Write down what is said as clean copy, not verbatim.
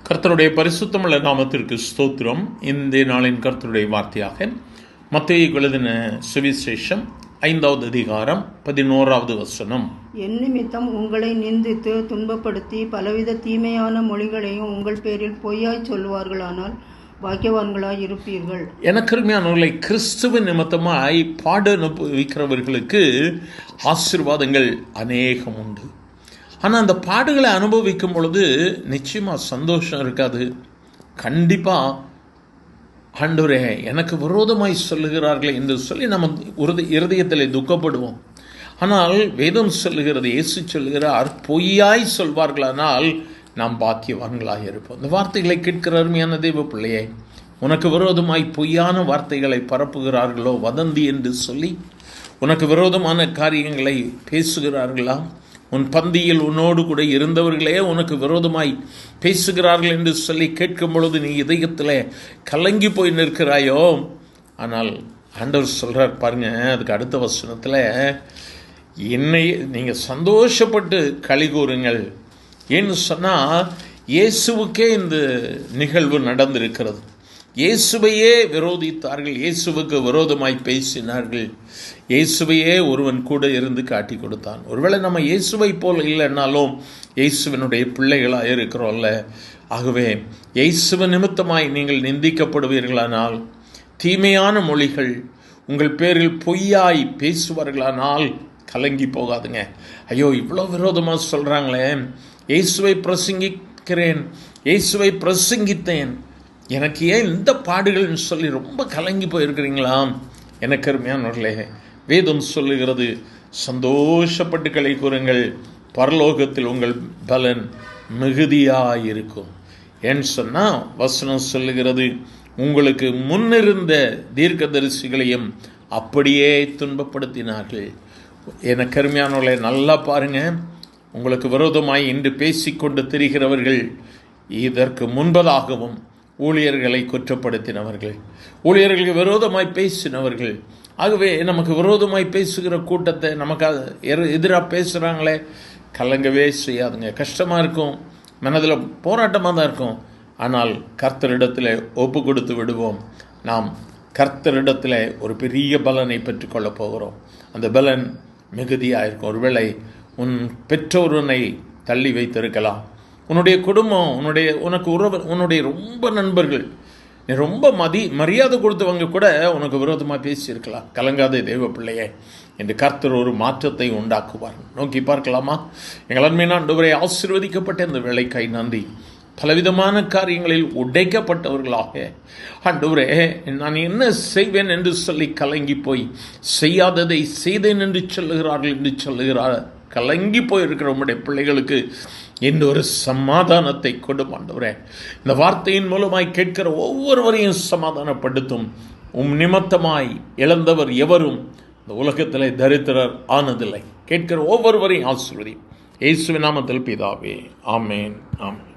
கர்த்தருடைய பரிசுத்தமுள்ள நாமத்திற்கு ஸ்தோத்திரம். இந்த நாளின் கர்த்தருடைய வார்த்தையாக மத்தேயு எழுதின சுவிசேஷம் 5வது அதிகாரம் 11வது வசனம். என் நிமித்தம் உங்களை நிந்தித்து துன்பப்படுத்தி பலவித தீமையான மொழிகளையும் உங்கள் பேரில் பொய்யாய் சொல்லுவார்களானால் பாக்கியவான்களாய் இருப்பீர்கள். எனக்கு அருமையானவர்களை, கிறிஸ்துவ நிமித்தமாய் பாடு அனுபவிக்கிறவர்களுக்கு ஆசீர்வாதங்கள் அநேகம் உண்டு. ஆனால் அந்த பாடுகளை அனுபவிக்கும் பொழுது நிச்சயமாக சந்தோஷம் இருக்காது. கண்டிப்பாக ஆண்டவரே எனக்கு விரோதமாய் சொல்லுகிறார்களே என்று சொல்லி நம்ம இருதயத்தில் துக்கப்படுவோம். ஆனால் வேதம் சொல்லுகிறது, இயேசு சொல்லுகிறார், பொய்யாய் சொல்வார்களானால் நாம் பாக்கியவான்களாக இருப்போம். இந்த வார்த்தைகளை கேட்கிற அருமையான தெய்வ பிள்ளையே, உனக்கு விரோதமாய் பொய்யான வார்த்தைகளை பரப்புகிறார்களோ, வதந்தி என்று சொல்லி உனக்கு விரோதமான காரியங்களை பேசுகிறார்களா? உன் பந்தியில் உன்னோடு கூட இருந்தவர்களே உனக்கு விரோதமாய் பேசுகிறார்கள் என்று சொல்லி கேட்கும் பொழுது நீ இதயத்தில் கலங்கி போய் நிற்கிறாயோ? ஆனால் ஆண்டவர் சொல்கிறார் பாருங்க, அதுக்கு அடுத்த வசனத்தில், என்னை நீங்கள் சந்தோஷப்பட்டு களி கூறுங்கள். ஏன்னு சொன்னால் இயேசுவுக்கே இந்த நிகழ்வு நடந்திருக்கிறது. இயேசுவையே விரோதித்தார்கள், இயேசுவுக்கு விரோதமாய் பேசினார்கள். இயேசுவையே ஒருவன் கூட இருந்து காட்டி கொடுத்தான். ஒருவேளை நம்ம இயேசுவை போல் இல்லைன்னாலும் இயேசுவனுடைய பிள்ளைகளாக இருக்கிறோம்ல. ஆகவே இயேசுவ நிமித்தமாய் நீங்கள் நிந்திக்கப்படுவீர்களானால், தீமையான மொழிகள் உங்கள் பேரில் பொய்யாய் பேசுவார்களானால் கலங்கி போகாதுங்க. ஐயோ, இவ்வளோ விரோதமாக சொல்கிறாங்களே, இயேசுவை பிரசங்கிக்கிறேன், இயேசுவை பிரசங்கித்தேன், எனக்கு ஏன் இந்த பாடுகள்னு சொல்லி ரொம்ப கலங்கி போயிருக்கிறீங்களா? எனக்கு அருமையானவர்களே, வேதம் சொல்லுகிறது, சந்தோஷப்பட்டு களி கூறுங்கள், பரலோகத்தில் உங்கள் பலன் மிகுதியாயிருக்கும். ஏன்னு சொன்னால் வசனம் சொல்லுகிறது, உங்களுக்கு முன்னிருந்த தீர்க்கதரிசிகளையும் அப்படியே துன்பப்படுத்தினார்கள். எனக்கு அருமையானவர்களே, நல்லா பாருங்க, உங்களுக்கு விரோதமாய் இன்று பேசிக்கொண்டு திரிகிறவர்கள் இதற்கு முன்பதாகவும் ஊழியர்களை குற்றப்படுத்தினவர்கள், ஊழியர்களுக்கு விரோதமாய் பேசினவர்கள். ஆகவே நமக்கு விரோதமாய் பேசுகிற கூட்டத்தை, நமக்கு எதிராக பேசுகிறாங்களே, கலங்கவே செய்யாதுங்க. கஷ்டமாக இருக்கும், மனதில் போராட்டமாக தான் இருக்கும். ஆனால் கர்த்தரிடத்தில் ஒப்பு கொடுத்து விடுவோம். நாம் கர்த்தரிடத்தில் ஒரு பெரிய பலனை பெற்றுக்கொள்ளப் போகிறோம். அந்த பலன் மிகுதியாக இருக்கும். ஒருவேளை உன் பெற்றோர் உன்னை தள்ளி வைத்திருக்கலாம், உன்னுடைய குடும்பம், உனக்கு உறவு, உன்னுடைய ரொம்ப நண்பர்கள், நீ ரொம்ப மரியாதை கொடுத்தவங்க கூட உனக்கு விரோதமாக பேசியிருக்கலாம். கலங்காத தெய்வ பிள்ளையே, என்று கர்த்தர் ஒரு மாற்றத்தை உண்டாக்குவார். நோக்கி பார்க்கலாமா? எங்கள் அன்மையான ஆண்டவரே, ஆசீர்வதிக்கப்பட்ட இந்த வேலைக்காய் நன்றி. பலவிதமான காரியங்களில் உடைக்கப்பட்டவர்களாக ஆண்டவரே, நான் என்ன செய்வேன் என்று சொல்லி கலங்கி போய் செய்யாததை செய்தேன் என்று சொல்லுகிறார்கள் என்று சொல்லுகிறார். கலங்கி போயிருக்கிற உம்முடைய பிள்ளைகளுக்கு இந்த ஒரு சமாதானத்தை கொடும் ஆண்டவரே. இந்த வார்த்தையின் மூலமாய் கேட்கிற ஒவ்வொருவரையும் சமாதானப்படுத்தும். நிமித்தமாய் இழந்தவர் எவரும் இந்த உலகத்திலே தரித்திரர் ஆனதில்லை. கேட்கிற ஒவ்வொருவரையும் ஆசீர்வதி. இயேசுவின் நாமத்தில் பிதாவே, ஆமேன், ஆமேன்.